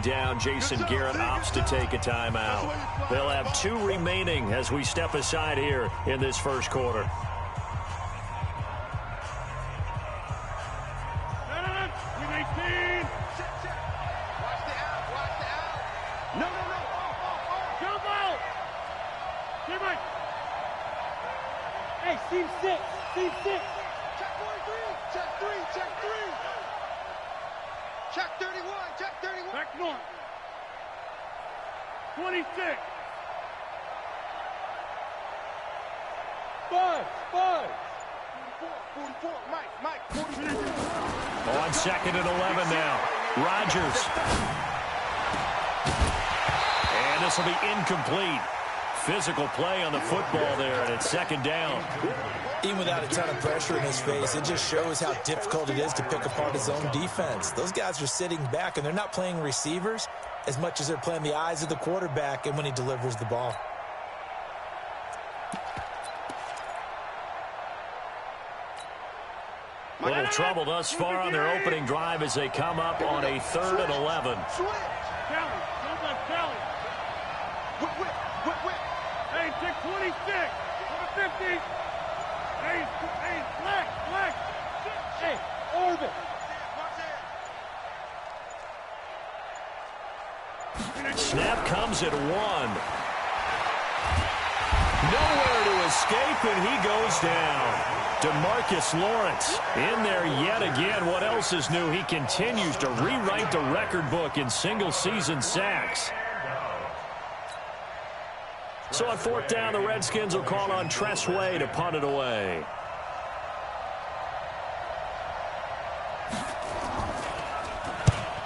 slowing down. Jason Garrett opts to take a timeout. They'll have 2 remaining as we step aside here in this first quarter. Team 6, team 6. Check 43, check 3, check 3. Check 31, check 31. Back north. 26. 5. 44, Mike, 44. On 2nd and 11 now. Rodgers. And this will be incomplete. Physical play on the football there, and it's 2nd down. Even without a ton of pressure in his face, it just shows how difficult it is to pick apart his own defense. Those guys are sitting back, and they're not playing receivers as much as they're playing the eyes of the quarterback and when he delivers the ball. Little trouble thus far on their opening drive as they come up on a 3rd and 11. Hey, check 26. 50. Hey, black. Hey, orbit. Snap comes at 1. Nowhere to escape, and he goes down. DeMarcus Lawrence in there yet again. What else is new? He continues to rewrite the record book in single-season sacks. So on 4th down, the Redskins will call on Tress Way to punt it away.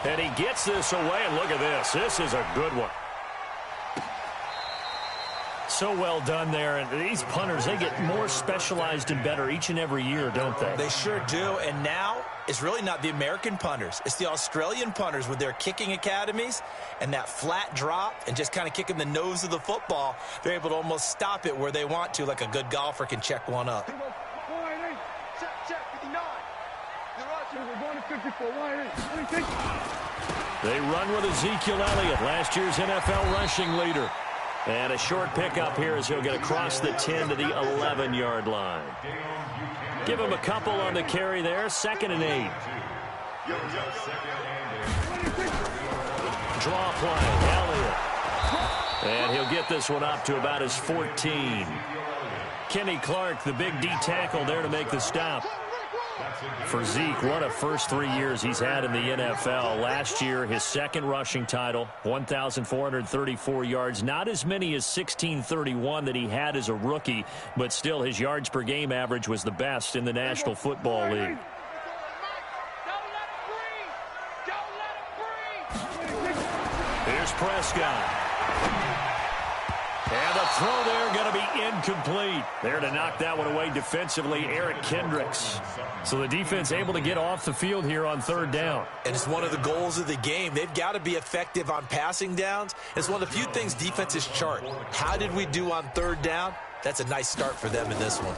And he gets this away, and look at this. This is a good one. So well done there. And these punters, they get more specialized and better each and every year, don't they? They sure do. And now it's really not the American punters. It's the Australian punters with their kicking academies and that flat drop and just kind of kicking the nose of the football. They're able to almost stop it where they want to, like a good golfer can check one up. Check 59. We're going to 54. 188. They run with Ezekiel Elliott, last year's NFL rushing leader. And a short pickup here as he'll get across the 10 to the 11-yard line. Give him a couple on the carry there. 2nd and 8. Draw play, Elliott. And he'll get this one up to about his 14. Kenny Clark, the big D tackle there to make the stop. For Zeke, what a first 3 years he's had in the NFL. Last year, his 2nd rushing title, 1,434 yards. Not as many as 1,631 that he had as a rookie, but still his yards per game average was the best in the National Football League. Here's Prescott. And the throw there going to be incomplete. There to knock that one away defensively, Eric Kendricks. So the defense able to get off the field here on 3rd down. And it's one of the goals of the game. They've got to be effective on passing downs. It's one of the few things defenses chart. How did we do on 3rd down? That's a nice start for them in this one.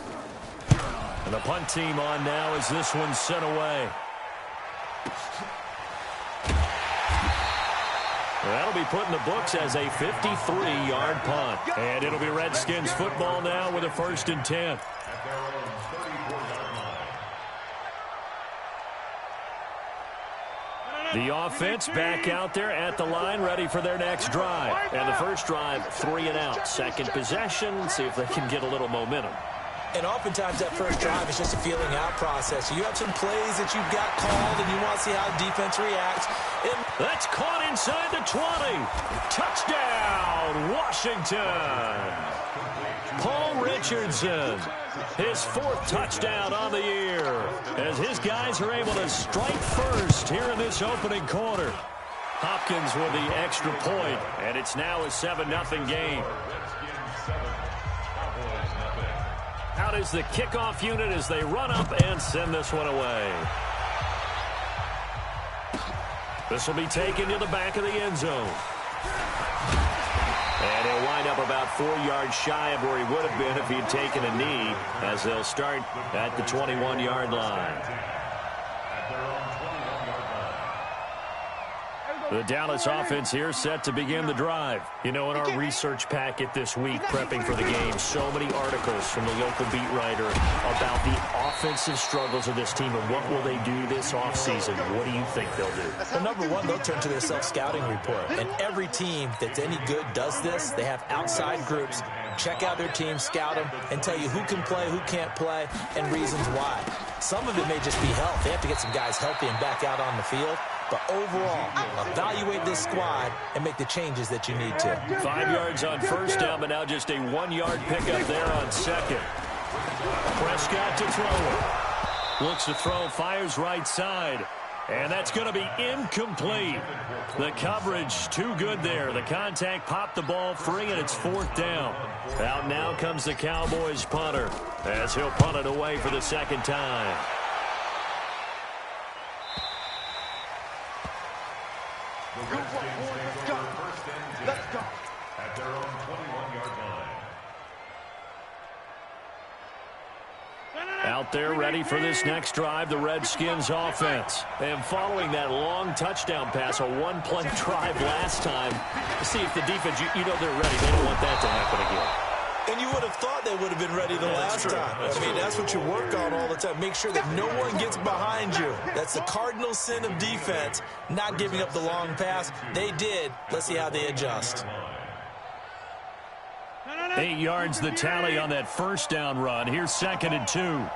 And the punt team on now as this one's sent away. That'll be put in the books as a 53-yard punt. And it'll be Redskins football now with a 1st and 10. The offense back out there at the line, ready for their next drive. And the first drive, 3 and out. 2nd possession, see if they can get a little momentum. And oftentimes that first drive is just a feeling out process. So you have some plays that you've got called, and you want to see how the defense reacts. That's caught inside the 20. Touchdown, Washington. Paul Richardson, his 4th touchdown on the year, as his guys are able to strike first here in this opening quarter. Hopkins with the extra point, and it's now a 7-0 game. Out is the kickoff unit as they run up and send this one away. This will be taken to the back of the end zone. And he'll wind up about 4 yards shy of where he would have been if he'd taken a knee, as they'll start at the 21-yard line. The Dallas offense here set to begin the drive. You know, in our research packet this week, prepping for the game, so many articles from the local beat writer about the offensive struggles of this team and what will they do this offseason. What do you think they'll do? Well, number one, they'll turn to their self-scouting report. And every team that's any good does this. They have outside groups. Check out their team, scout them, and tell you who can play, who can't play, and reasons why. Some of it may just be health. They have to get some guys healthy and back out on the field. But overall, evaluate this squad and make the changes that you need to. 5 yards on first down, but now just a 1-yard pickup there on second. Prescott to throw it. Looks to throw, fires right side. And that's going to be incomplete. The coverage too good there. The contact popped the ball free, and it's 4th down. Out now comes the Cowboys punter as he'll punt it away for the second time. Let's go. At their own 21-yard line. Out there ready for this next drive, the Redskins offense. And following that long touchdown pass, a one-play drive last time, see if the defense, you know they're ready. They don't want that to happen again. And you would have thought they would have been ready the last time. I mean, that's what you work on all the time. Make sure that no one gets behind you. That's the cardinal sin of defense, not giving up the long pass. They did. Let's see how they adjust. 8 yards the tally on that first down run. Here's 2nd and 2.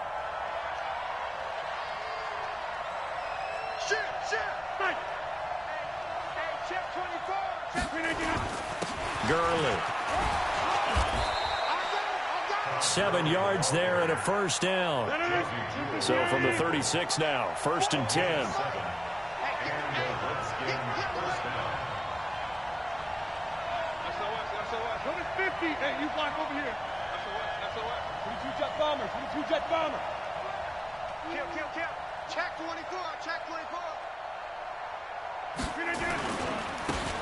Gurley. 7 yards there and a first down. So from the 36 now, 1st and 10. Hey, you block over here. That's all right. 22 jet bombers. 22 jet bomber. Kill. Check 24. Check 24.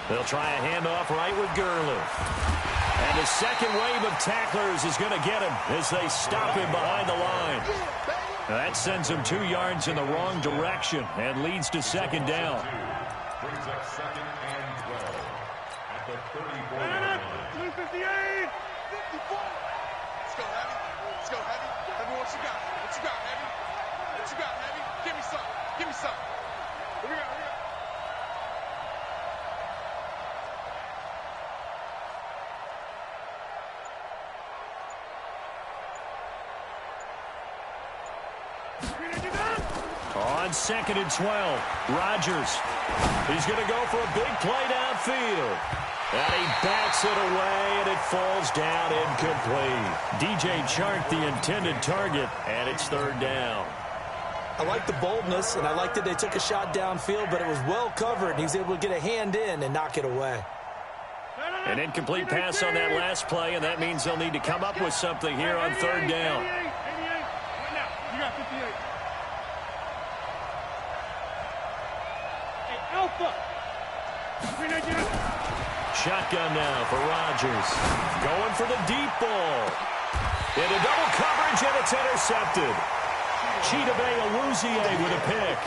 They'll try a handoff right with Gurley. And the second wave of tacklers is going to get him as they stop him behind the line. That sends him 2 yards in the wrong direction and leads to 2nd down. Brings up 2nd and 12 at the 34-yard line. 258. 54. Let's go, Heavy. Let's go, Heavy. Heavy, what you got? What you got, Heavy? What you got, Heavy? Give me some. Give me some. Here we go. On 2nd and 12, Rodgers. He's going to go for a big play downfield. And he bats it away, and it falls down incomplete. DJ Chark, the intended target, and it's 3rd down. I like the boldness, and I like that they took a shot downfield, but it was well covered, and he was able to get a hand in and knock it away. An incomplete pass on that last play, and that means they'll need to come up with something here on 3rd down. 88. Right now. You got 58. Hey, Alpha. Shotgun now for Rodgers. Going for the deep ball. Into double coverage, and it's intercepted. Chidobe with a pick.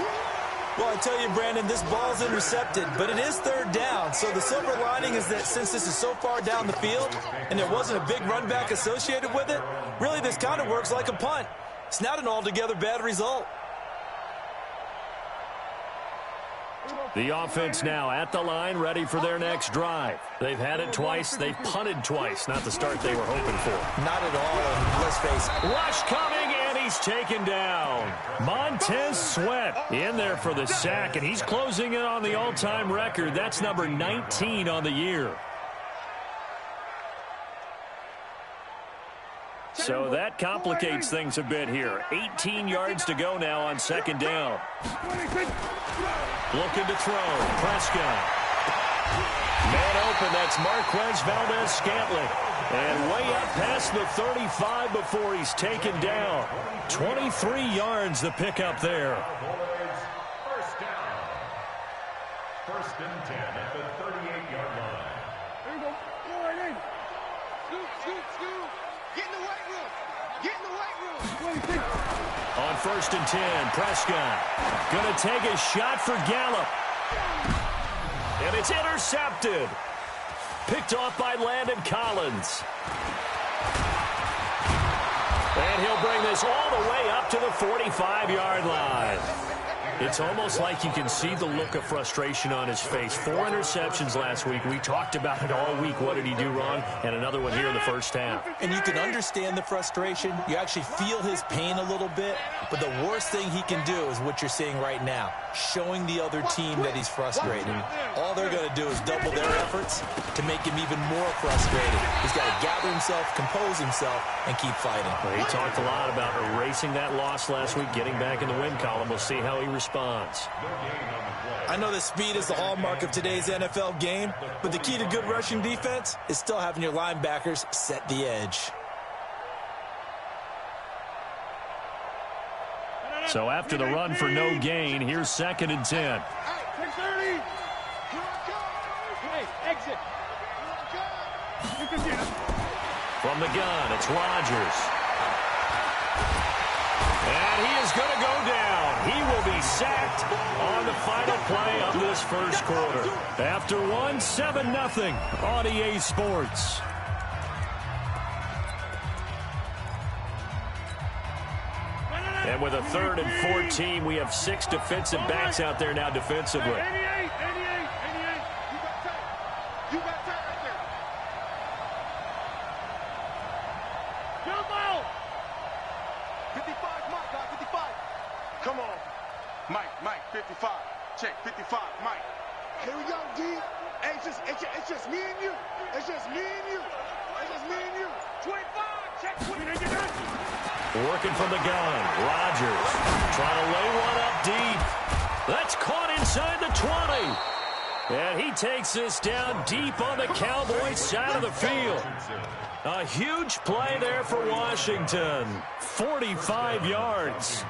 Well, I tell you, Brandon, this ball's intercepted, but it is 3rd down. So the silver lining is that since this is so far down the field and there wasn't a big run back associated with it, really this kind of works like a punt. It's not an altogether bad result. The offense now at the line, ready for their next drive. They've had it twice. They've punted twice. Not the start they were hoping for. Not at all, and let's face it. Rush coming, and he's taken down. Montez Sweat in there for the sack, and he's closing in on the all-time record. That's number 19 on the year. So that complicates things a bit here. 18 yards to go now on 2nd down. Looking to throw. Prescott. Man open. That's Marquez Valdez-Scantling. And way up past the 35 before he's taken down. 23 yards the pickup there. First down. 1st and 10 at the 38-yard line. There you go. Go right in. Scoot. Get in the weight room. Get in the weight room. 26. On 1st and 10, Prescott going to take a shot for Gallup. And it's intercepted. Picked off by Landon Collins. And he'll bring this all the way up to the 45-yard line. It's almost like you can see the look of frustration on his face. 4 interceptions last week. We talked about it all week. What did he do wrong? And another one here in the first half. And you can understand the frustration. You actually feel his pain a little bit. But the worst thing he can do is what you're seeing right now, showing the other team that he's frustrated. All they're going to do is double their efforts to make him even more frustrated. He's got to gather himself, compose himself, and keep fighting. Well, he talked a lot about erasing that loss last week, getting back in the win column. We'll see how he responds. I know that speed is the hallmark of today's NFL game, but the key to good rushing defense is still having your linebackers set the edge. So after the run for no gain, here's 2nd and 10. Hey, exit. You can get it. From the gun, it's Rodgers. And he is going to go down. He will be sacked on the final play of this first quarter. After one, 7-0 on EA Sports. And with a 3rd and 14, we have 6 defensive backs out there now defensively. 88. You got time right there. Jump out. 55, Mike, 55. Come on. Mike, 55. Check, 55, Mike. Here we go, D. Hey, it's just me and you. It's just me and you. 25, check 20. Working from the gun. Rodgers trying to lay one up deep. That's caught inside the 20. And he takes this down deep on the Cowboys side of the field. A huge play there for Washington. 45 yards.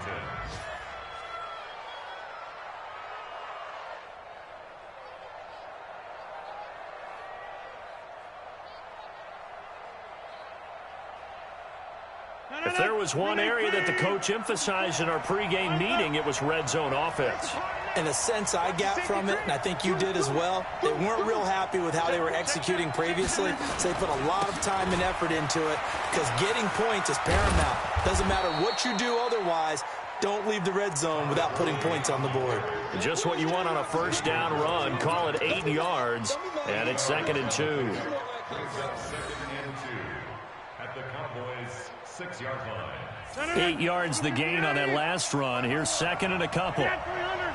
If there was one area that the coach emphasized in our pregame meeting, it was red zone offense. And the sense I got from it, and I think you did as well, they weren't real happy with how they were executing previously, so they put a lot of time and effort into it because getting points is paramount. Doesn't matter what you do otherwise, don't leave the red zone without putting points on the board. Just what you want on a first down run. Call it 8 yards, and it's 2nd and 2. At the Cowboys' 6-yard line. 8 yards the gain on that last run. Here's 2nd and a couple. Get 300.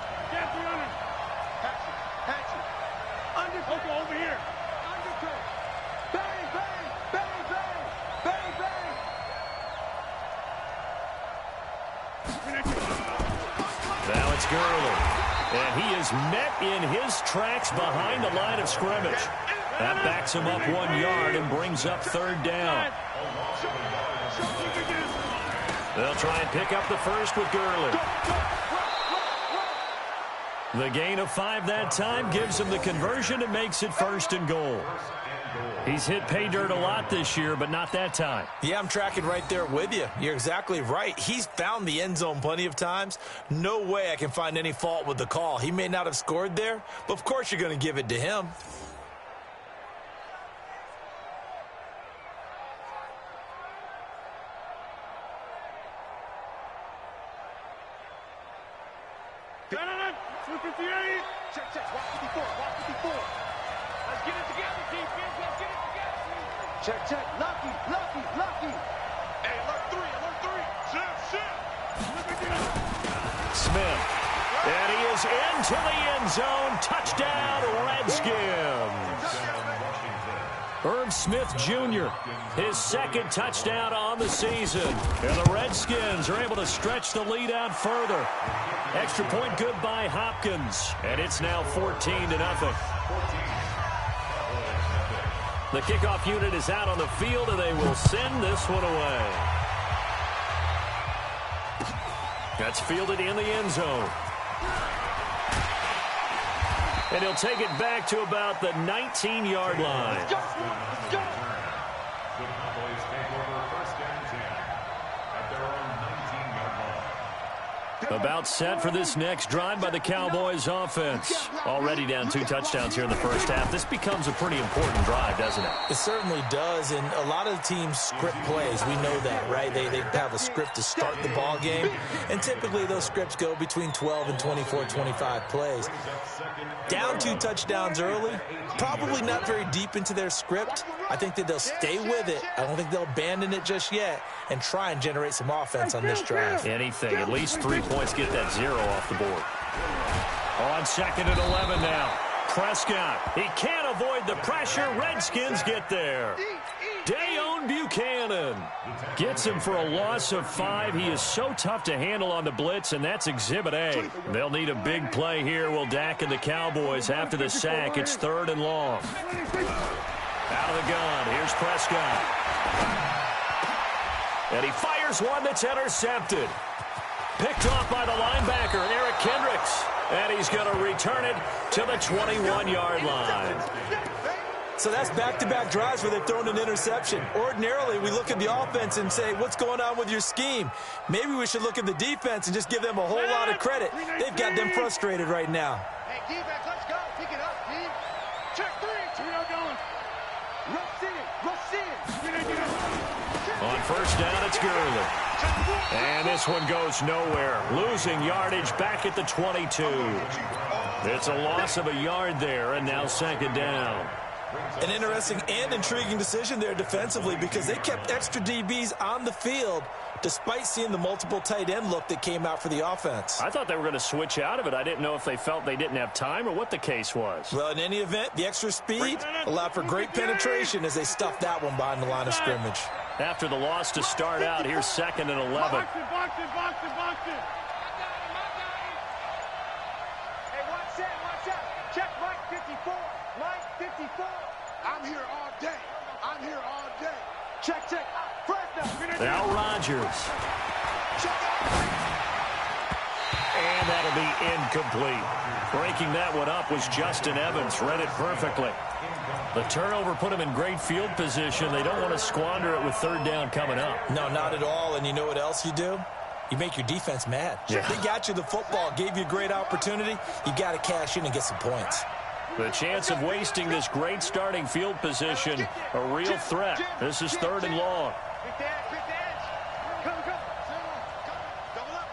Patch it. Undercoat over here. Undercoat. Bang, bang, bang, bang, bang, bang. Now it's Gurley. And he is met in his tracks behind the line of scrimmage. That backs him up 1 yard and brings up 3rd down. They'll try and pick up the first with Gurley. The gain of 5 that time gives him the conversion and makes it 1st and goal. He's hit pay dirt a lot this year, but not that time. Yeah, I'm tracking right there with you. You're exactly right. He's found the end zone plenty of times. No way I can find any fault with the call. He may not have scored there, but of course you're going to give it to him. Check. Watch 54. Let's get it together, defense. Let's get it together. Check. Lucky. Hey, alert 3. Shift. Smith. And he is into the end zone. Touchdown, Redskins. Irv Smith Jr., his 2nd touchdown on the season. And the Redskins are able to stretch the lead out further. Extra point good by Hopkins. And it's now 14-0. The kickoff unit is out on the field, and they will send this one away. That's fielded in the end zone. And he'll take it back to about the 19-yard line. The Cowboys take over 1st and 10 at their own 19-yard line. About set for this next drive by the Cowboys offense. Already down 2 touchdowns here in the first half. This becomes a pretty important drive, doesn't it? It certainly does, and a lot of the teams script plays. We know that, right? They have a script to start the ball game, and typically those scripts go between 12 and 24, 25 plays. Down 2 touchdowns early, probably not very deep into their script. I think that they'll stay with it. I don't think they'll abandon it just yet and try and generate some offense on this drive. Anything, at least 3 points, get that 0 off the board. On 2nd and 11 now. Prescott, he can't avoid the pressure. Redskins get there. Dayon Buchanan gets him for a loss of 5. He is so tough to handle on the blitz, and that's Exhibit A. They'll need a big play here. Will Dak and the Cowboys after the sack. It's 3rd and long. Out of the gun. Here's Prescott. And he fires one that's intercepted. Picked off by the linebacker, Eric Kendricks. And he's going to return it to the 21-yard line. So that's back-to-back drives where they've thrown an interception. Ordinarily, we look at the offense and say, what's going on with your scheme? Maybe we should look at the defense and just give them a whole lot of credit. They've got them frustrated right now. Hey, defense, let's go. Pick it up, team. Check 3. 3 are going. Rush in. Rush in. On 1st down, it's Gurley. And this one goes nowhere. Losing yardage back at the 22. It's a loss of a yard there, and now 2nd down. An interesting and intriguing decision there defensively because they kept extra DBs on the field despite seeing the multiple tight end look that came out for the offense. I thought they were going to switch out of it. I didn't know if they felt they didn't have time or what the case was. Well, in any event, the extra speed allowed for great penetration as they stuffed that one behind the line of scrimmage. After the loss to start out, here's 2nd and 11. Box it. Hey, watch out. Check Mike 54. Mike 54. I'm here all day. Check. Now Rodgers. And that'll be incomplete. Breaking that one up was Justin Evans. Read it perfectly. The turnover put him in great field position. They don't want to squander it with 3rd down coming up. No, not at all. And you know what else you do? You make your defense mad. Yeah. They got you the football, gave you a great opportunity. You got to cash in and get some points. The chance of wasting this great starting field position, a real threat. This is 3rd and long. Quick dash. Come. Double up.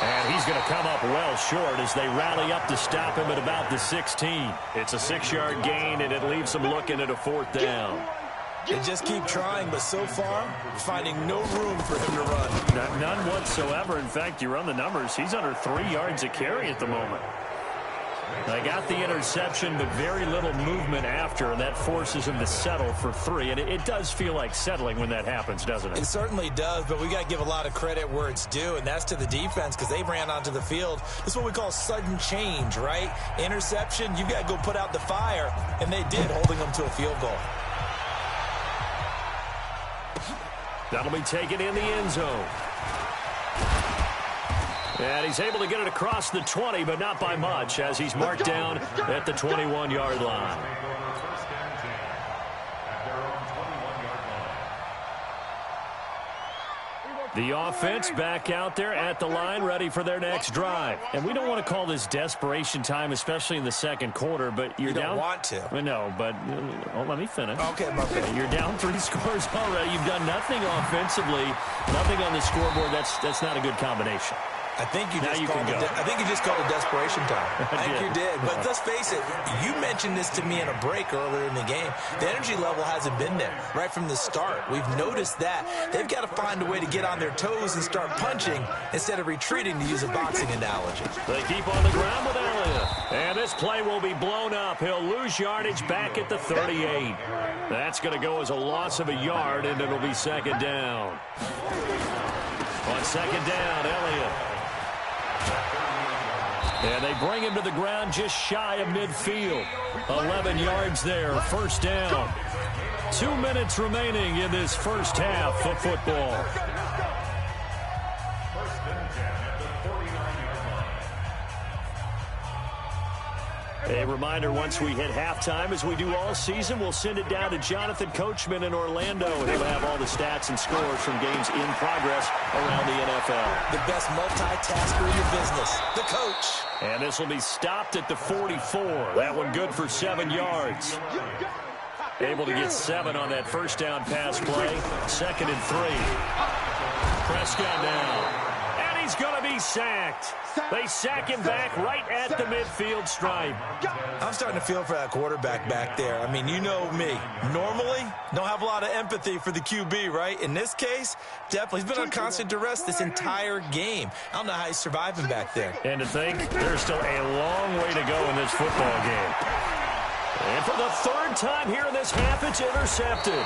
And he's going to come up well short as they rally up to stop him at about the 16. It's a 6-yard gain, and it leaves them looking at a 4th down. They just keep trying, but so far, finding no room for him to run. None whatsoever. In fact, you run the numbers. He's under 3 yards a carry at the moment. They got the interception, but very little movement after, and that forces him to settle for 3. And it does feel like settling when that happens, doesn't it? It certainly does, but we got to give a lot of credit where it's due, and that's to the defense because they ran onto the field. This is what we call sudden change, right? Interception, you got to go put out the fire, and they did, holding them to a field goal. That'll be taken in the end zone. And he's able to get it across the 20, but not by much, as he's marked down at the 21-yard line. The offense back out there at the line, ready for their next drive. And we don't want to call this desperation time, especially in the 2nd quarter, but you're down. You don't want to. No, but let me finish. Okay, You're down 3 scores already. You've done nothing offensively, nothing on the scoreboard. That's not a good combination. I think you just called it desperation time. I think you did. But let's face it, you mentioned this to me in a break earlier in the game. The energy level hasn't been there right from the start. We've noticed that. They've got to find a way to get on their toes and start punching instead of retreating, to use a boxing analogy. They keep on the ground with Elliott. And this play will be blown up. He'll lose yardage back at the 38. That's going to go as a loss of a yard, and it'll be 2nd down. On 2nd down, Elliott. And they bring him to the ground just shy of midfield. 11 yards there, 1st down. 2 minutes remaining in this first half of football. A reminder, once we hit halftime, as we do all season, we'll send it down to Jonathan Coachman in Orlando. He'll have all the stats and scores from games in progress around the NFL. The best multitasker in the business, the coach. And this will be stopped at the 44. That one good for 7 yards. Able to get 7 on that first down pass play. 2nd and 3. Prescott now. And he's going to be sacked. They sack him back right at the midfield stripe. I'm starting to feel for that quarterback back there. I mean, you know me. Normally, don't have a lot of empathy for the QB, right? In this case, definitely. He's been on constant duress this entire game. I don't know how he's surviving back there. And to think, there's still a long way to go in this football game. And for the 3rd time here in this half, it's intercepted.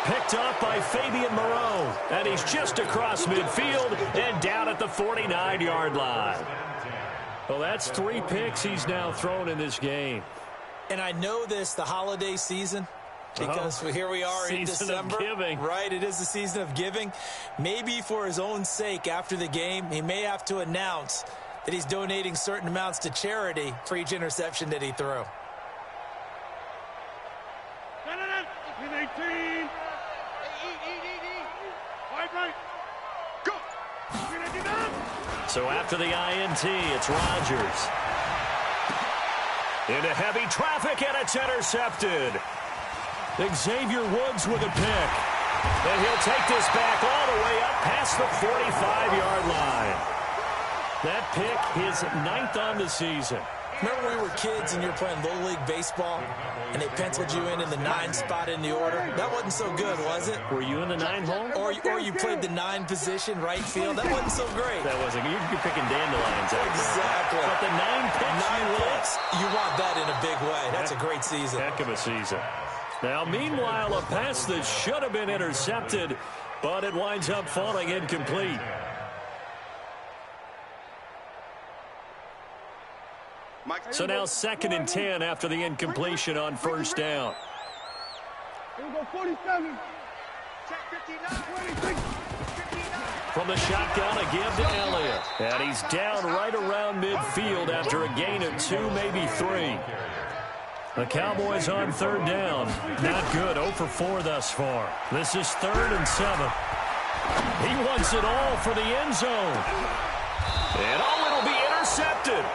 Picked off by Fabian Moreau. And he's just across midfield and down at the 49-yard line. Well, that's 3 picks he's now thrown in this game. And I know this, the holiday season, because here we are in December. Season of giving. Right, it is the season of giving. Maybe for his own sake, after the game, he may have to announce that he's donating certain amounts to charity for each interception that he threw. 18. Right. Go. So after the INT, it's Rodgers. Into heavy traffic, and it's intercepted. Xavier Woods with a pick. And he'll take this back all the way up past the 45-yard line. That pick, his 9th on the season. Remember when we were kids and you were playing Little League Baseball and they penciled you in the 9 spot in the order? That wasn't so good, was it? Were you in the 9 hole? Or you played the 9 position, right field? That wasn't so great. That wasn't. You're picking dandelions out there. Exactly. But the 9 picks, 9 picks, you want that in a big way. That's a great season. Heck of a season. Now, meanwhile, a pass that should have been intercepted, but it winds up falling incomplete. So now 2nd and 10 after the incompletion on 1st down. Here we go, 47. Check 59. From the shotgun, a give to Elliott. And he's down right around midfield after a gain of 2, maybe 3. The Cowboys on 3rd down. Not good. 0 for 4 thus far. This is 3rd and 7. He wants it all for the end zone. And it'll be intercepted.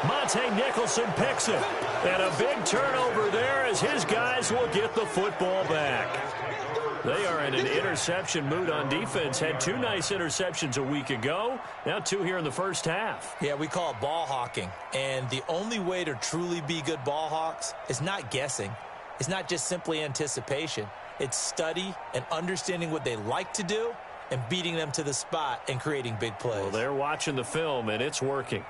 Monte Nicholson picks it. And a big turnover there as his guys will get the football back. They are in an interception mood on defense. Had 2 nice interceptions a week ago. Now 2 here in the first half. Yeah, we call it ball hawking. And the only way to truly be good ball hawks is not guessing. It's not just simply anticipation. It's study and understanding what they like to do and beating them to the spot and creating big plays. Well, they're watching the film, and it's working.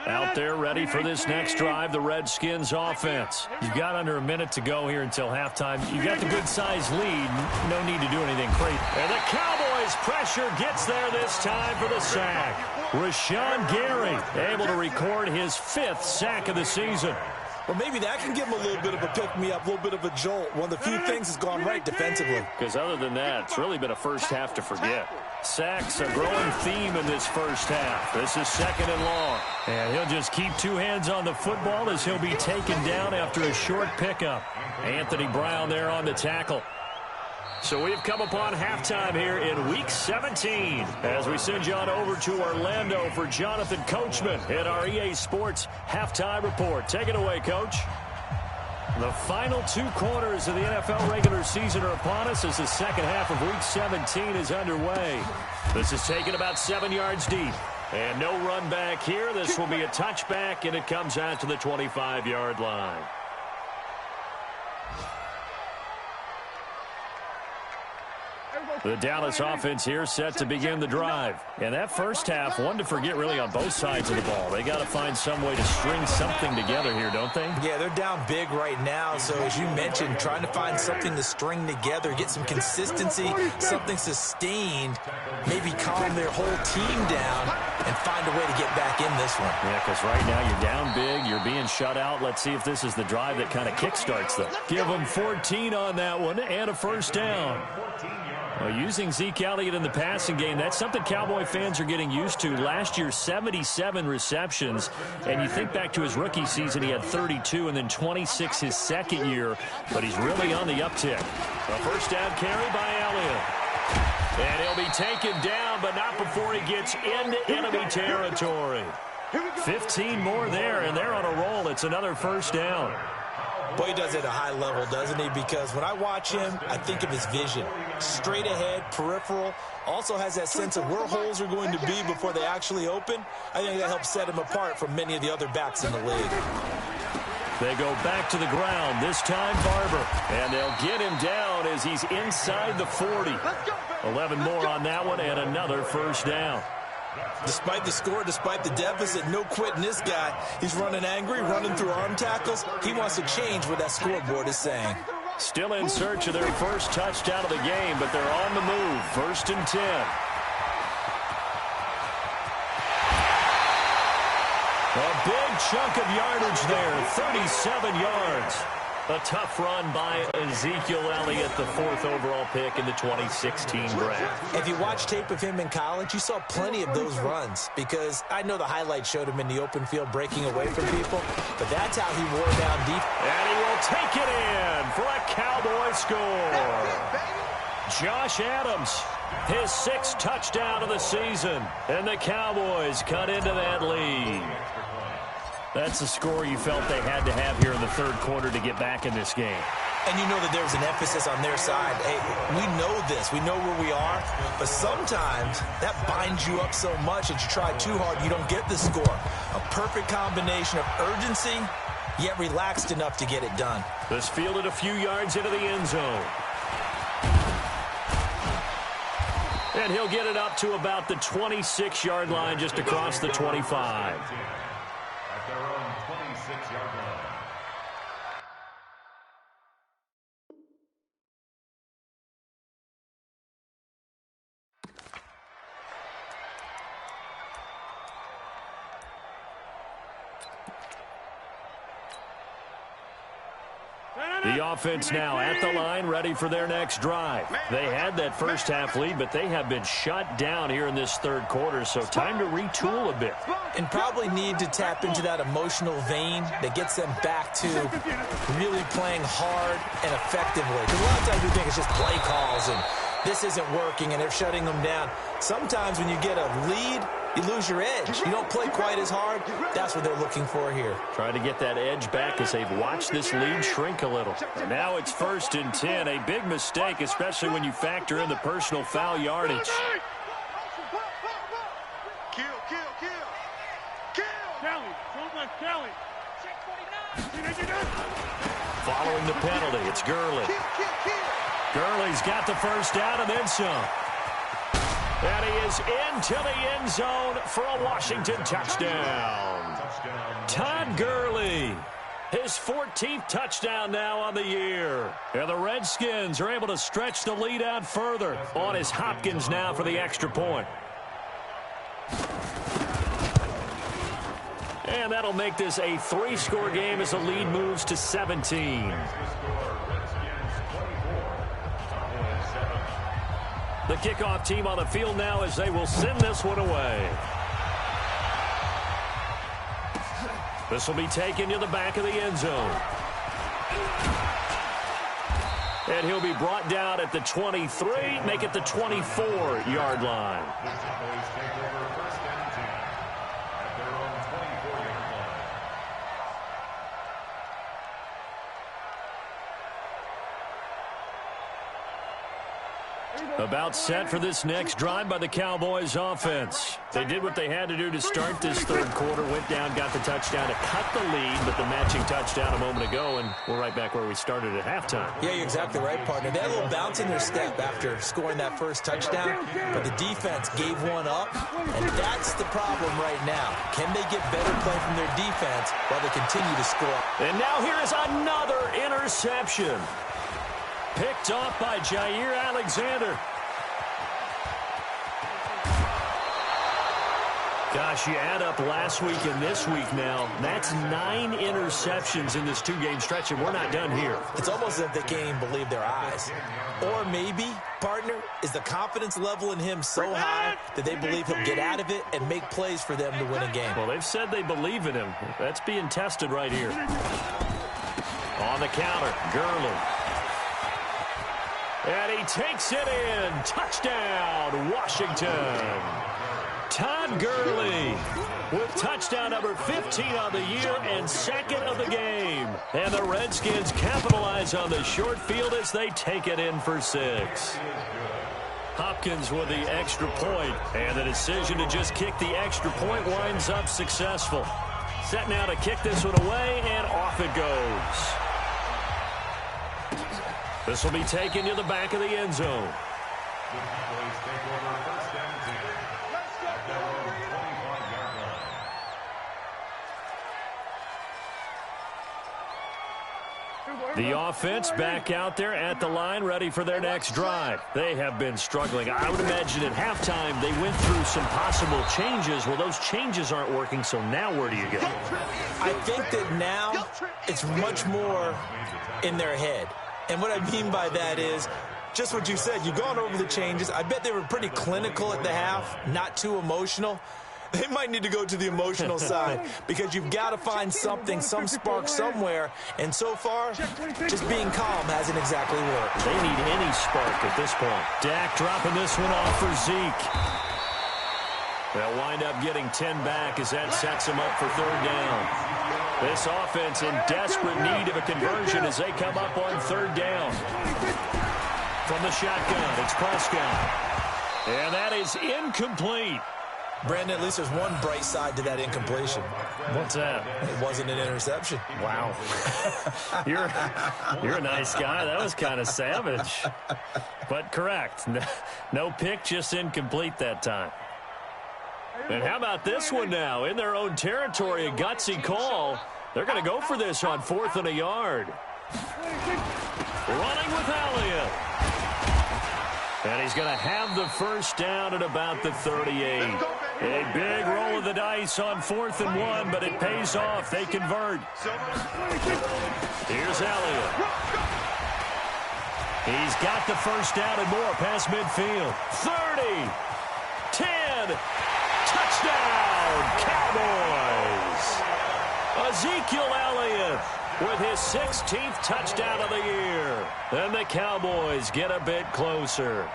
Out there ready for this next drive, the Redskins offense. You've got under a minute to go here until halftime. You've got the good-sized lead. No need to do anything crazy. And the Cowboys' pressure gets there this time for the sack. Rashawn Gary able to record his 5th sack of the season. Well, maybe that can give him a little bit of a pick-me-up, a little bit of a jolt. One of the few things that's gone right defensively. Because other than that, it's really been a first half to forget. Sacks, a growing theme in this first half. This is 2nd and long. And he'll just keep 2 hands on the football as he'll be taken down after a short pickup. Anthony Brown there on the tackle. So we've come upon halftime here in Week 17 as we send you on over to Orlando for Jonathan Coachman at our EA Sports Halftime Report. Take it away, Coach. The final 2 quarters of the NFL regular season are upon us as the second half of Week 17 is underway. This is taken about 7 yards deep. And no run back here. This will be a touchback, and it comes out to the 25-yard line. The Dallas offense here set to begin the drive. And that first half, one to forget really on both sides of the ball. They got to find some way to string something together here, don't they? Yeah, they're down big right now. So as you mentioned, trying to find something to string together, get some consistency, something sustained, maybe calm their whole team down and find a way to get back in this one. Yeah, because right now you're down big, you're being shut out. Let's see if this is the drive that kind of kickstarts them. Give them 14 on that one and a first down. Well, using Zeke Elliott in the passing game, that's something Cowboy fans are getting used to. Last year, 77 receptions. And you think back to his rookie season, he had 32 and then 26 his second year. But he's really on the uptick. A first down carry by Elliott. And he'll be taken down, but not before he gets into enemy territory. 15 more there, and they're on a roll. It's another first down. Boy, he does it at a high level, doesn't he? Because when I watch him, I think of his vision. Straight ahead, peripheral. Also has that sense of where holes are going to be before they actually open. I think that helps set him apart from many of the other backs in the league. They go back to the ground, this time Barber. And they'll get him down as he's inside the 40. 11 more on that one and another first down. Despite the score, despite the deficit, no quitting this guy. He's running angry, running through arm tackles. He wants to change what that scoreboard is saying. Still in search of their first touchdown of the game, but they're on the move. 1st and 10. A big chunk of yardage there, 37 yards. A tough run by Ezekiel Elliott, the 4th overall pick in the 2016 draft. If you watch tape of him in college, you saw plenty of those runs because I know the highlights showed him in the open field breaking away from people, but that's how he wore down deep. And he will take it in for a Cowboy score. Josh Adams, his 6th touchdown of the season, and the Cowboys cut into that lead. That's the score you felt they had to have here in the 3rd quarter to get back in this game. And you know that there's an emphasis on their side. Hey, we know this. We know where we are. But sometimes that binds you up so much that you try too hard, you don't get the score. A perfect combination of urgency, yet relaxed enough to get it done. This fielded a few yards into the end zone. And he'll get it up to about the 26-yard line just across the 25. Their own 26-yard line. The offense now at the line, ready for their next drive. They had that first half lead, but they have been shut down here in this 3rd quarter, so time to retool a bit. And probably need to tap into that emotional vein that gets them back to really playing hard and effectively. Because a lot of times we think it's just play calls and this isn't working and they're shutting them down. Sometimes when you get a lead, you lose your edge. You don't play quite as hard. That's what they're looking for here. Trying to get that edge back as they've watched this lead shrink a little. Now it's 1st and 10. A big mistake, especially when you factor in the personal foul yardage. Kill. Kelly, don't let Kelly. Following the penalty, it's Gurley. Gurley's got the first down and then some. And he is into the end zone for a Washington touchdown. Todd Gurley, his 14th touchdown now on the year. And the Redskins are able to stretch the lead out further. On is Hopkins now for the extra point. And that'll make this a 3-score game as the lead moves to 17. The kickoff team on the field now as they will send this one away. This will be taken to the back of the end zone. And he'll be brought down at the 23, make it the 24-yard line. About set for this next drive by the Cowboys offense. They did what they had to do to start this 3rd quarter. Went down, got the touchdown to cut the lead, but the matching touchdown a moment ago, and we're right back where we started at halftime. Yeah, you're exactly right, partner. They had a little bounce in their step after scoring that first touchdown, but the defense gave one up, and that's the problem right now. Can they get better play from their defense while they continue to score? And now here is another interception. Picked off by Jair Gosh, you add up last week and this week now. That's 9 interceptions in this 2-game stretch, and we're not done here. It's almost as if they can't even believe their eyes. Or maybe, partner, is the confidence level in him so high that they believe he'll get out of it and make plays for them to win a game. Well, they've said they believe in him. That's being tested right here. On the counter, Gurley. And he takes it in. Touchdown, Washington. Todd Gurley with touchdown number 15 on the year and 2nd of the game. And the Redskins capitalize on the short field as they take it in for 6. Hopkins with the extra point, and the decision to just kick the extra point winds up successful. Set now to kick this one away, and off it goes. This will be taken to the back of the end zone. The offense back out there at the line, ready for their next drive. They have been struggling. I would imagine at halftime they went through some possible changes. Well, those changes aren't working, so now where do you go? I think that now it's much more in their head. And what I mean by that is just what you said. You've gone over the changes. I bet they were pretty clinical at the half, not too emotional. They might need to go to the emotional side because you've got to find something, some spark somewhere. And so far, just being calm hasn't exactly worked. They need any spark at this point. Dak dropping this one off for Zeke. They'll wind up getting 10 back as that sets them up for 3rd down. This offense in desperate need of a conversion as they come up on 3rd down. From the shotgun, it's Prescott. And that is incomplete. Brandon, at least there's one bright side to that incompletion. What's that? It wasn't an interception. Wow. You're a nice guy. That was kind of savage. But correct. No pick, just incomplete that time. And how about this one now? In their own territory, a gutsy call. They're going to go for this on 4th and a yard. Running with Elliott. And he's going to have the first down at about the 38. A big roll of the dice on 4th and 1, but it pays off. They convert. Here's Elliott. He's got the first down and more past midfield. 30. 10. Touchdown, Cowboys. Ezekiel Elliott with his 16th touchdown of the year. And the Cowboys get a bit closer.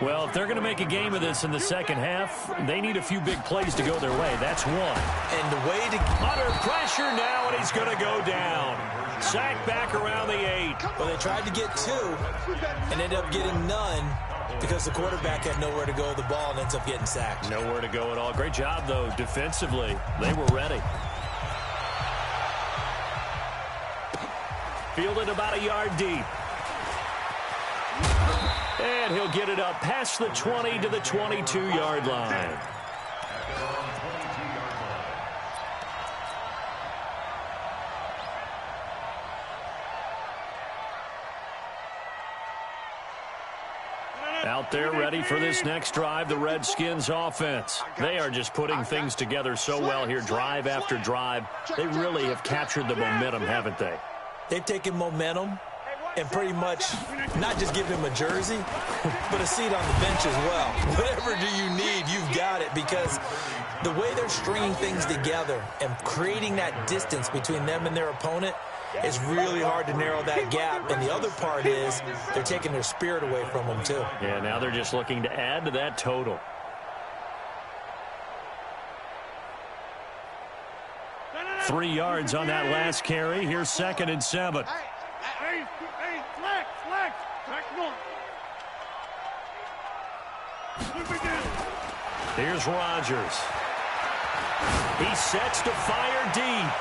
Well, if they're going to make a game of this in the second half, they need a few big plays to go their way. That's one. And the way to... Under pressure now, and he's going to go down. Sacked back around the 8. Well, they tried to get 2 and ended up getting none because the quarterback had nowhere to go with the ball and ends up getting sacked. Nowhere to go at all. Great job, though, defensively. They were ready. Fielded about a yard deep. And he'll get it up past the 20 to the 22-yard line. Out there ready for this next drive, the Redskins offense. They are just putting things together so well here, drive after drive. They really have captured the momentum, haven't they? They've taken momentum and pretty much not just give him a jersey, but a seat on the bench as well. Whatever do you need, you've got it, because the way they're stringing things together and creating that distance between them and their opponent, it's really hard to narrow that gap. And the other part is they're taking their spirit away from them, too. Yeah, now they're just looking to add to that total. Three yards on that last carry. Here's 2nd and 7. Hey, flex. Here's Rodgers. He sets to fire deep.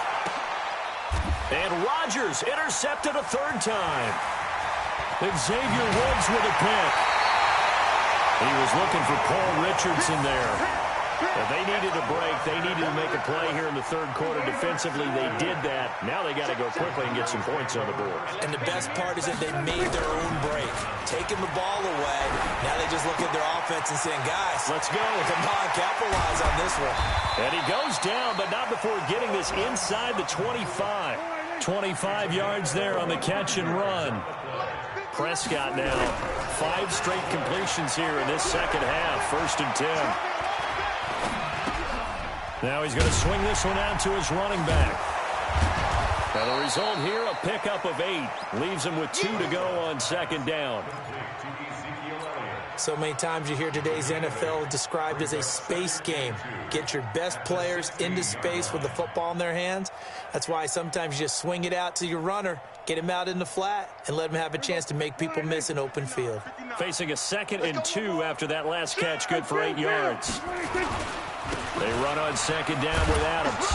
And Rodgers intercepted a 3rd time. And Xavier Woods with a pick. He was looking for Paul Richardson there. If they needed a break, they needed to make a play here in the third quarter. Defensively, they did that. Now they got to go quickly and get some points on the board. And the best part is that they made their own break. Taking the ball away, now they just look at their offense and saying, guys, let's go. Come on, capitalize on this one. And he goes down, but not before getting this inside the 25. 25 yards there on the catch and run. Prescott now 5 straight completions here in this second half. 1st and 10. Now he's going to swing this one out to his running back. Now the result here, a pickup of 8. Leaves him with 2 to go on 2nd down. So many times you hear today's NFL described as a space game. Get your best players into space with the football in their hands. That's why sometimes you just swing it out to your runner, get him out in the flat, and let him have a chance to make people miss an open field. Facing a 2nd and 2 after that last catch, good for 8 yards. They run on 2nd down with Adams.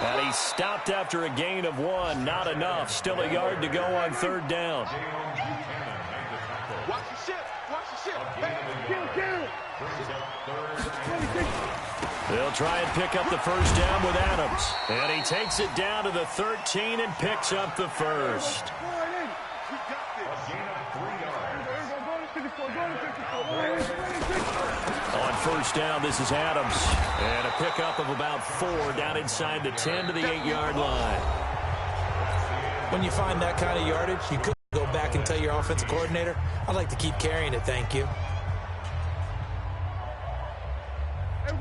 And he stopped after a gain of 1. Not enough. Still a yard to go on 3rd down. Watch the shift. Watch the shift. They'll try and pick up the 1st down with Adams. And he takes it down to the 13 and picks up the 1st. On 1st down, this is Adams. And a pickup of about 4 down inside the 10 to the 8-yard line. When you find that kind of yardage, you could go back and tell your offensive coordinator, I'd like to keep carrying it, thank you.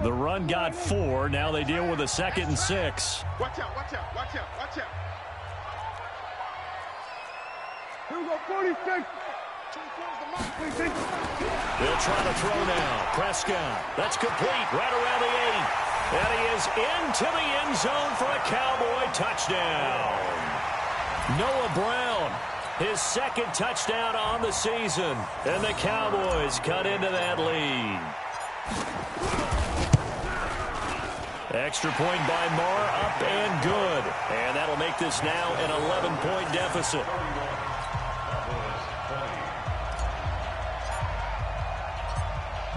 The run got 4. Now they deal with a 2nd and 6. Watch out, watch out, watch out, watch out. Here we go, 46. They'll try to throw now. Prescott. That's complete. Right around the 8. And he is into the end zone for a Cowboy touchdown. Noah Brown, his 2nd touchdown on the season. And the Cowboys cut into that lead. Extra point by Marr, up and good. And that'll make this now an 11-point deficit.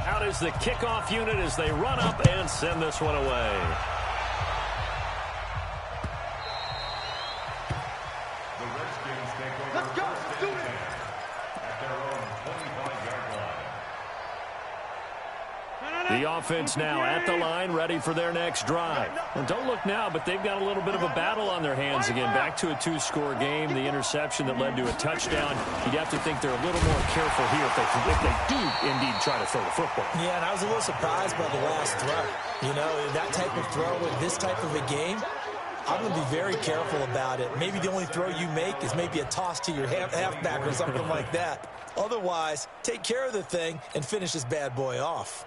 Out is the kickoff unit as they run up and send this one away. Let's go, let's do it. At their own 25-yard line. The offense now at the line, ready for their next drive. And don't look now, but they've got a little bit of a battle on their hands again. Back to a 2-score game. The interception that led to a touchdown. You'd have to think they're a little more careful here if they do indeed try to throw the football. Yeah, and I was a little surprised by the last throw. You know, that type of throw in this type of a game, I'm going to be very careful about it. Maybe the only throw you make is maybe a toss to your halfback or something like that. Otherwise, take care of the thing and finish this bad boy off.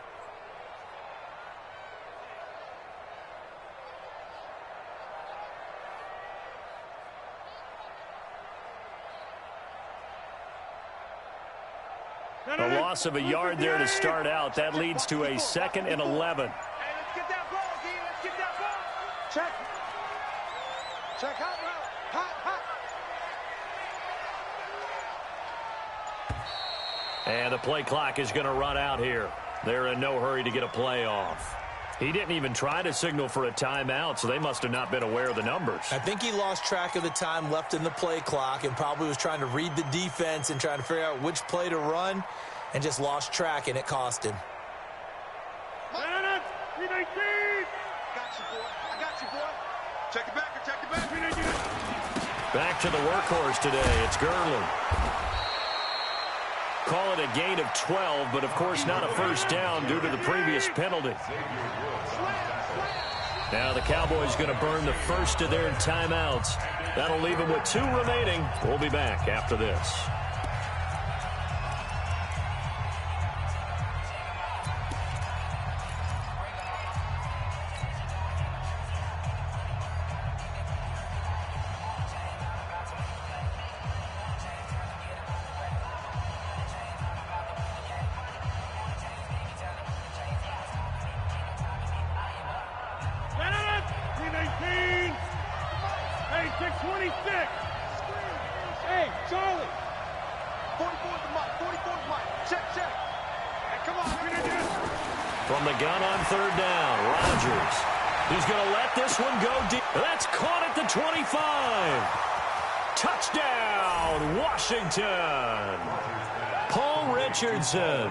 A loss of a yard there to start out. That leads to a 2nd and 11. Hey, let's get that ball, D. Let's get that ball. Check. Check, hot route. Hot. And the play clock is going to run out here. They're in no hurry to get a play off. He didn't even try to signal for a timeout, so they must have not been aware of the numbers. I think he lost track of the time left in the play clock and probably was trying to read the defense and trying to figure out which play to run and just lost track, and it cost him. Got you, boy. I got you, boy. Check it back. Check it back. Back to the workhorse today. It's Gurley. Call it a gain of 12, but of course not a first down due to the previous penalty. Now the Cowboys going to burn the first of their timeouts. That'll leave them with 2 remaining. We'll be back after this. Hey, 626. Hey, Charlie. From the gun on third down, Rodgers. He's going to let this one go deep. That's caught at the 25. Touchdown, Washington. Paul Richardson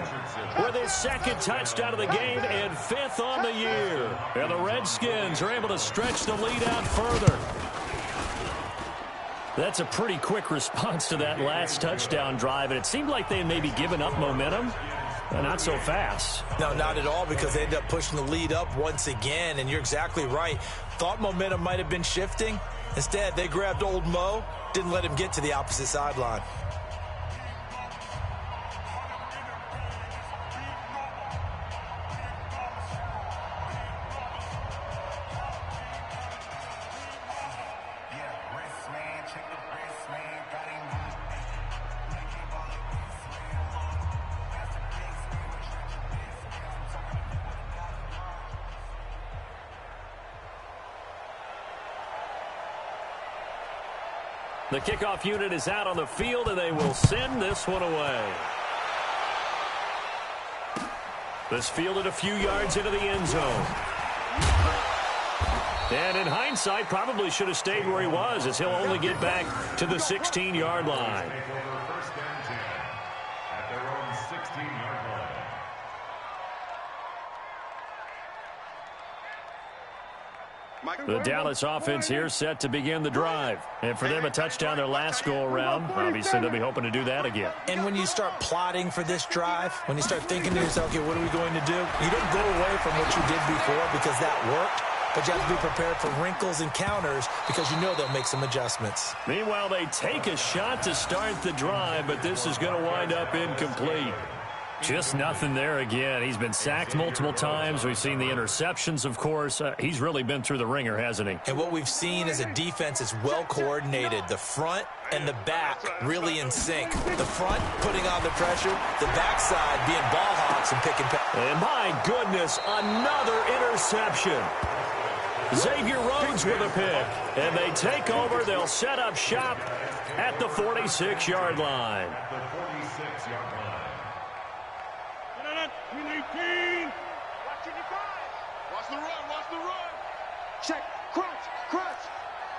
with his second touchdown of the game and 5th on the year. And the Redskins are able to stretch the lead out further. That's a pretty quick response to that last touchdown drive, and it seemed like they had maybe given up momentum. Not so fast. No, not at all, because they ended up pushing the lead up once again, and you're exactly right. Thought momentum might have been shifting. Instead, they grabbed old Mo, didn't let him get to the opposite sideline. The kickoff unit is out on the field, and they will send this one away. This fielded a few yards into the end zone. And in hindsight, probably should have stayed where he was, as he'll only get back to the 16-yard line. First and 10 at their own 16-yard line. The Dallas offense here set to begin the drive. And for them, a touchdown their last go-around. Obviously, they'll be hoping to do that again. And when you start plotting for this drive, when you start thinking to yourself, okay, what are we going to do? You don't go away from what you did before because that worked. But you have to be prepared for wrinkles and counters because you know they'll make some adjustments. Meanwhile, they take a shot to start the drive, but this is going to wind up incomplete. Just nothing there again. He's been sacked multiple times. We've seen the interceptions, of course. He's really been through the ringer, hasn't he? And what we've seen is a defense that's well coordinated. The front and the back really in sync. The front putting on the pressure, the backside being ball hawks and picking. And my goodness, another interception. Xavier Rhodes with a pick. And they take over. They'll set up shop at the 46-yard line. The 46-yard line. 18. Watch the run, watch the run. Check, crunch, crunch,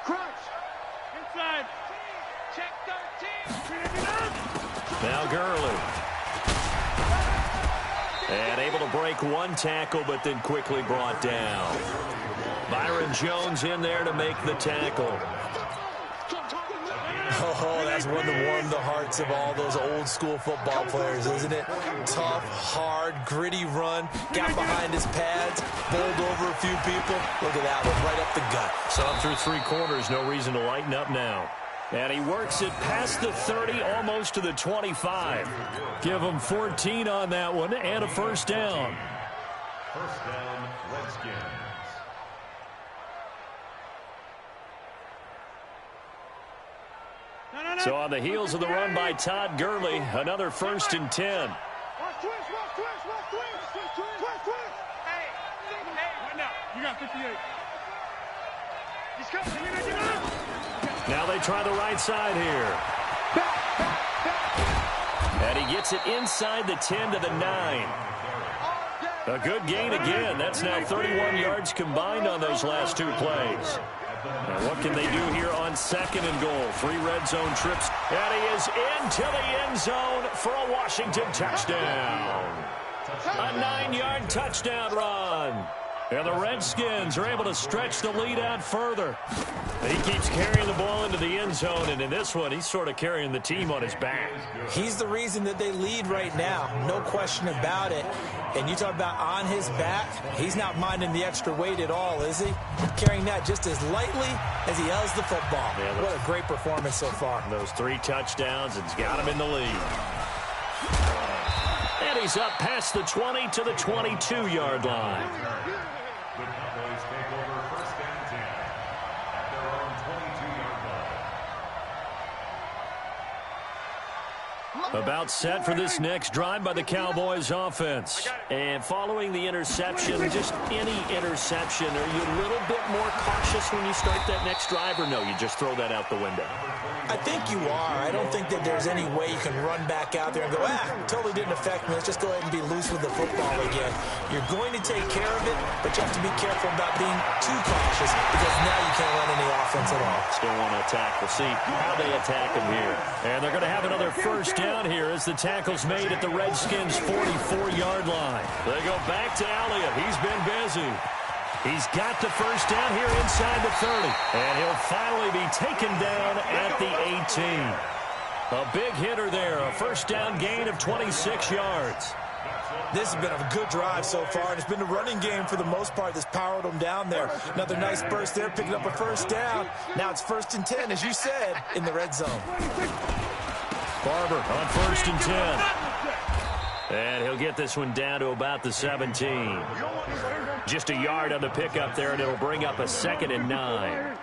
crunch. Inside. Check 13. Now Gurley. And able to break one tackle, but then quickly brought down. Byron Jones in there to make the tackle. Oh, that's one to warm the hearts of all those old school football players, isn't it? Tough, hard, gritty run, got behind his pads, bowled over a few people. Look at that one, right up the gut. Saw him through 3 quarters, no reason to lighten up now. And he works it past the 30, almost to the 25. Give him 14 on that one and a first down. First down, Redskins. So on the heels of the run by Todd Gurley, another 1st and 10. Watch twist, watch twist, watch twist, twist, twist, twist. Hey, right now, you got 58. He's coming, Now they try the right side here. And he gets it inside the 10 to the 9. A good gain again. That's now 31 yards combined on those last 2 plays. Now what can they do here on 2nd and goal? 3 red zone trips. And he is into the end zone for a Washington touchdown. A 9-yard touchdown run. And the Redskins are able to stretch the lead out further. He keeps carrying the ball into the end zone, and in this one, he's sort of carrying the team on his back. He's the reason that they lead right now, no question about it. And you talk about on his back, he's not minding the extra weight at all, is he? Carrying that just as lightly as he has the football. Yeah, what a great performance so far. Those 3 touchdowns, it's got him in the lead. And he's up past the 20 to the 22-yard line. The Cowboys take over 1st and 10 at their own 22-yard line. About set for this next drive by the Cowboys offense. And following the interception, just any interception, are you a little bit more cautious when you start that next drive, or no, you just throw that out the window? I think you are. I don't think that there's any way you can run back out there and go, totally didn't affect me. Let's just go ahead and be loose with the football again. You're going to take care of it, but you have to be careful about being too cautious because now you can't run any offense at all. Still want to attack. We'll see how they attack him here. And they're going to have another first down here as the tackle's made at the Redskins' 44-yard line. They go back to Elliott. He's been busy. He's got the first down here inside the 30. And he'll finally be taken down at the 18. A big hitter there. A first down gain of 26 yards. This has been a good drive so far, and it's been the running game for the most part that's powered them down there. Another nice burst there, picking up a first down. Now it's 1st and 10, as you said, in the red zone. Barber on 1st and 10. And he'll get this one down to about the 17. Just a yard on the pickup there, and it'll bring up a 2nd and 9.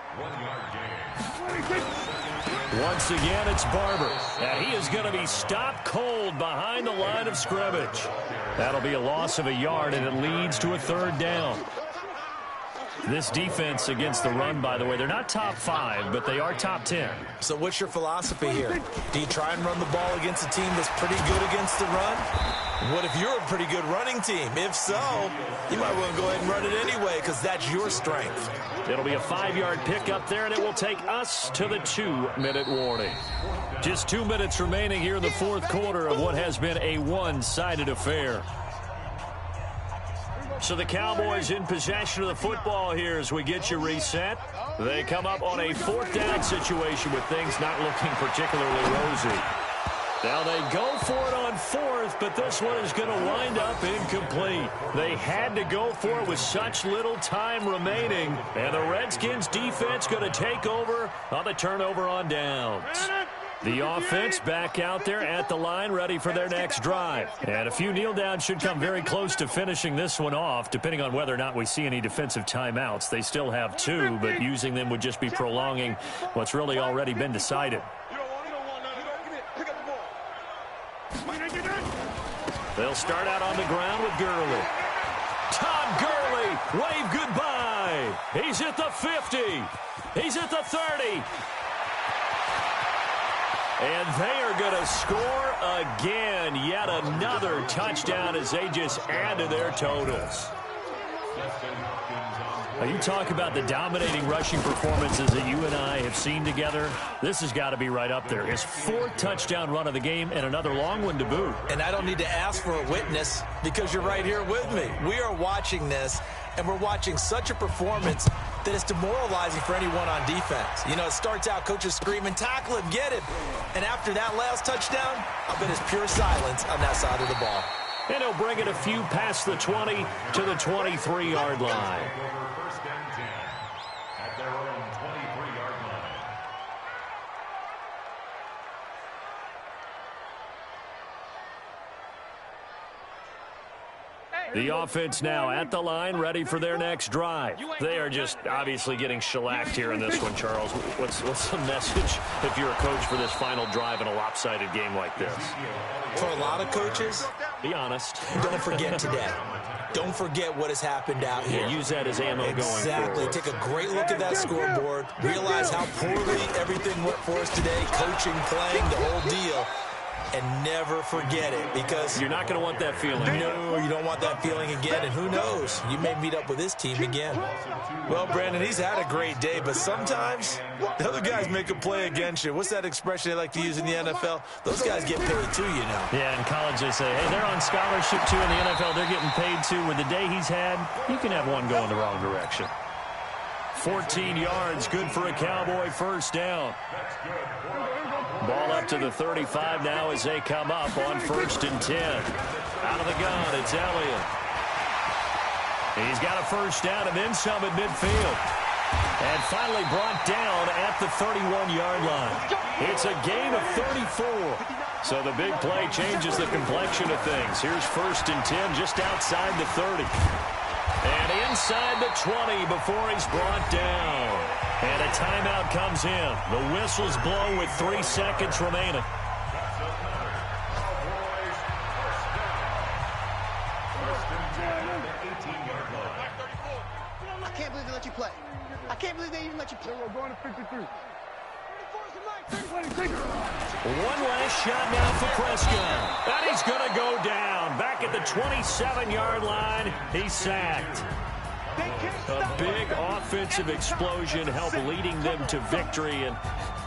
Once again, it's Barber. And he is going to be stopped cold behind the line of scrimmage. That'll be a loss of a yard, and it leads to a 3rd down. This defense against the run, by the way, they're not top 5, but they are top 10. So what's your philosophy here? Do you try and run the ball against a team that's pretty good against the run? What if you're a pretty good running team? If so, you might want to go ahead and run it anyway because that's your strength. It'll be a 5-yard pickup there, and it will take us to the 2-minute warning. Just 2 minutes remaining here in the 4th quarter of what has been a one-sided affair. So the Cowboys in possession of the football here as we get you reset. They come up on a 4th down situation with things not looking particularly rosy. Now they go for it on 4th, but this one is going to wind up incomplete. They had to go for it with such little time remaining, and the Redskins defense going to take over on the turnover on downs. The offense back out there at the line, ready for their next drive. And a few kneel downs should come very close to finishing this one off, depending on whether or not we see any defensive timeouts. They still have 2, but using them would just be prolonging what's really already been decided. They'll start out on the ground with Gurley. Todd Gurley, wave goodbye. He's at the 50. He's at the 30. And they are going to score again. Yet another touchdown as they just add to their totals. Now you talk about the dominating rushing performances that you and I have seen together. This has got to be right up there. His 4th touchdown run of the game and another long one to boot. And I don't need to ask for a witness because you're right here with me. We are watching this, and we're watching such a performance that it's demoralizing for anyone on defense. You know, it starts out coaches screaming, tackle him, get him. And after that last touchdown, I'll bet it's pure silence on that side of the ball. And he'll bring it a few past the 20 to the 23-yard line. First and 10 at their own 23-yard line. The offense now at the line, ready for their next drive. They are just obviously getting shellacked here in this one, Charles. What's the message if you're a coach for this final drive in a lopsided game like this? For a lot of coaches, be honest. Don't forget today. Don't forget what has happened out here. Yeah, use that as ammo going forward. Exactly. Take a great look at that scoreboard. Realize how poorly everything went for us today. Coaching, playing, the whole deal. And never forget it, because you're not going to want that feeling. No, you don't want that feeling again, and who knows, you may meet up with this team again. Well, Brandon, he's had a great day, but sometimes the other guys make a play against you. What's that expression they like to use in the NFL? Those guys get paid too, you know. Yeah, in college they say, hey, they're on scholarship too. In the NFL, they're getting paid too. With the day he's had, you can have one go in the wrong direction. 14 yards, good for a Cowboy first down. Ball up to the 35 now as they come up on 1st and 10. Out of the gun, it's Elliott. He's got a first down and then some at midfield. And finally brought down at the 31-yard line. It's a gain of 34. So the big play changes the complexion of things. Here's 1st and 10 just outside the 30. And inside the 20 before he's brought down. And a timeout comes in. The whistles blow with 3 seconds remaining. 19-yard line. I can't believe they let you play. I can't believe they even let you play. We're going to 53. One last shot now for Prescott. And he's going to go down. Back at the 27-yard line, he's sacked. A big offensive explosion helped leading them to victory. And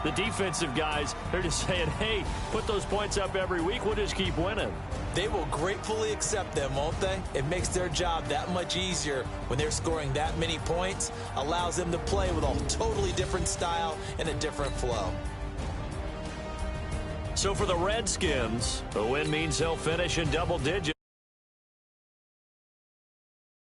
the defensive guys, they're just saying, hey, put those points up every week. We'll just keep winning. They will gratefully accept them, won't they? It makes their job that much easier when they're scoring that many points. Allows them to play with a totally different style and a different flow. So for the Redskins, the win means they'll finish in double digits.